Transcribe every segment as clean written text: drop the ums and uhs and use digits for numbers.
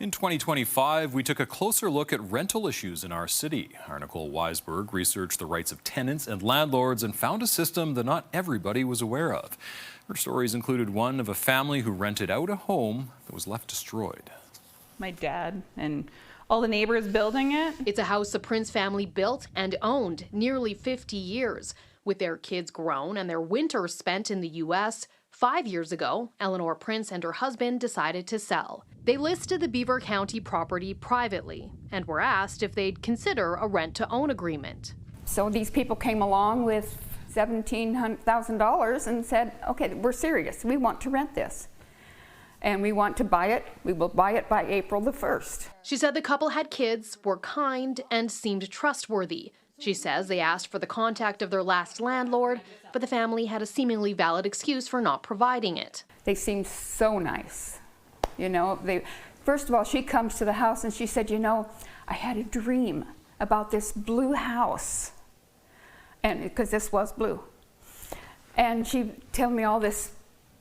In 2025, we took a closer look at rental issues in our city. Our Nicole Weisberg researched the rights of tenants and landlords and found a system that not everybody was aware of. Her stories included one of a family who rented out a home that was left destroyed. My dad and all the neighbors building it. It's a house the Prince family built and owned nearly 50 years. With their kids grown and their winters spent in the U.S., 5 years ago, Eleanor Prince and her husband decided to sell. They listed the Beaver County property privately and were asked if they'd consider a rent-to-own agreement. So these people came along with $17,000 and said, okay, we're serious. We want to rent this. And we want to buy it. We will buy it by April the 1st. She said the couple had kids, were kind, and seemed trustworthy. She says they asked for the contact of their last landlord, but the family had a seemingly valid excuse for not providing it. They seemed so nice. You know, first of all, she comes to the house and she said, you know, I had a dream about this blue house. And because this was blue. And she told me all this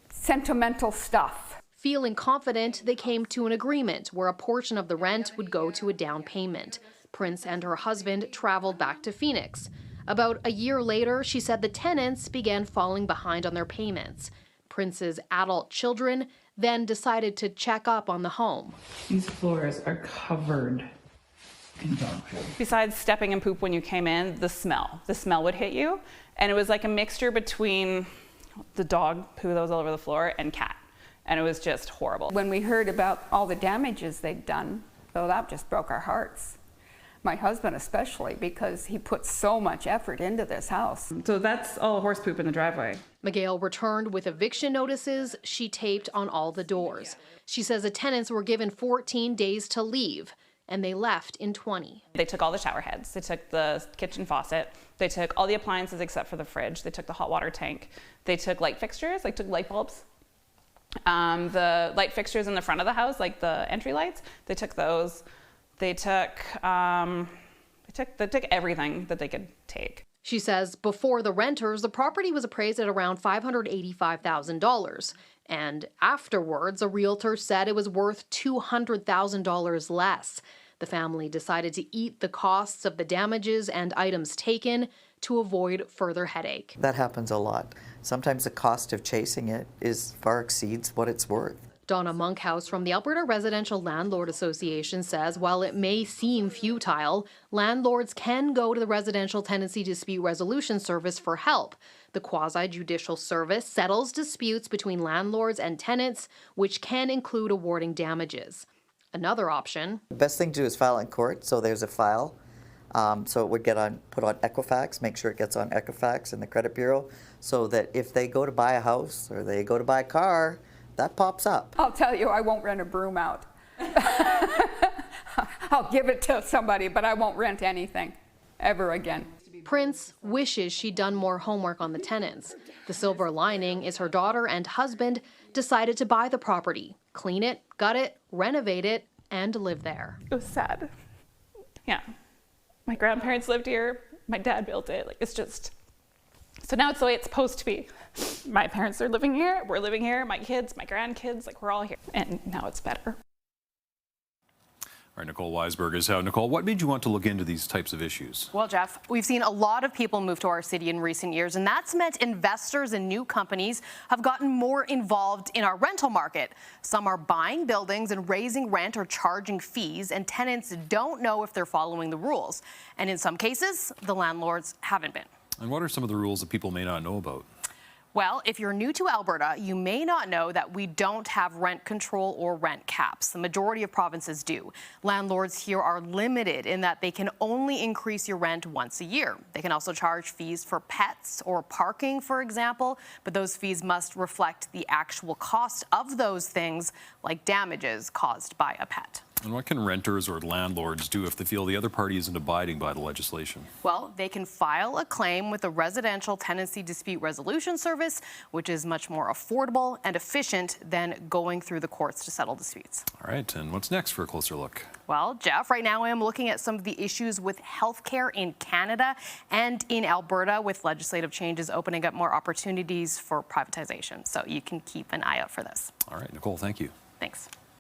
sentimental stuff. Feeling confident, they came to an agreement where a portion of the rent would go to a down payment. Prince and her husband traveled back to Phoenix. About a year later, she said the tenants began falling behind on their payments. Prince's adult children then decided to check up on the home. These floors are covered in dog food. Besides stepping in poop when you came in, the smell would hit you. And it was like a mixture between the dog poo that was all over the floor and cat. And it was just horrible. When we heard about all the damages they'd done, so that just broke our hearts. My husband especially, because he put so much effort into this house. So that's all horse poop in the driveway. McGill returned with eviction notices she taped on all the doors. She says the tenants were given 14 days to leave, and they left in 20. They took all the shower heads. They took the kitchen faucet. They took all the appliances except for the fridge. They took the hot water tank. They took light fixtures, like took light bulbs. The light fixtures in the front of the house, like the entry lights, they took those. They took everything that they could take. She says before the renters, the property was appraised at around $585,000. And afterwards, a realtor said it was worth $200,000 less. The family decided to eat the costs of the damages and items taken to avoid further headache. That happens a lot. Sometimes the cost of chasing it far exceeds what it's worth. Donna Monkhouse from the Alberta Residential Landlord Association says while it may seem futile, landlords can go to the Residential Tenancy Dispute Resolution Service for help. The quasi-judicial service settles disputes between landlords and tenants, which can include awarding damages. Another option. The best thing to do is file in court, so there's a file. So it would get put on Equifax, make sure it gets on Equifax and the credit bureau, so that if they go to buy a house or they go to buy a car, that pops up. I'll tell you, I won't rent a broom out. I'll give it to somebody, but I won't rent anything ever again. Prince wishes she'd done more homework on the tenants. The silver lining is her daughter and husband decided to buy the property, clean it, gut it, renovate it, and live there. It was sad. Yeah. My grandparents lived here. My dad built it. Like, it's just... So now it's the way it's supposed to be. My parents are living here, we're living here, my kids, my grandkids, like we're all here. And now it's better. All right, Nicole Weisberg is out. Nicole, what made you want to look into these types of issues? Well, Jeff, we've seen a lot of people move to our city in recent years, and that's meant investors and new companies have gotten more involved in our rental market. Some are buying buildings and raising rent or charging fees, and tenants don't know if they're following the rules. And in some cases, the landlords haven't been. And what are some of the rules that people may not know about? Well, if you're new to Alberta, you may not know that we don't have rent control or rent caps. The majority of provinces do. Landlords here are limited in that they can only increase your rent once a year. They can also charge fees for pets or parking, for example, but those fees must reflect the actual cost of those things, like damages caused by a pet. And what can renters or landlords do if they feel the other party isn't abiding by the legislation? Well, they can file a claim with the Residential Tenancy Dispute Resolution Service, which is much more affordable and efficient than going through the courts to settle disputes. All right, and what's next for a closer look? Well, Jeff, right now I am looking at some of the issues with healthcare in Canada and in Alberta, with legislative changes opening up more opportunities for privatization. So you can keep an eye out for this. All right, Nicole, thank you. Thanks.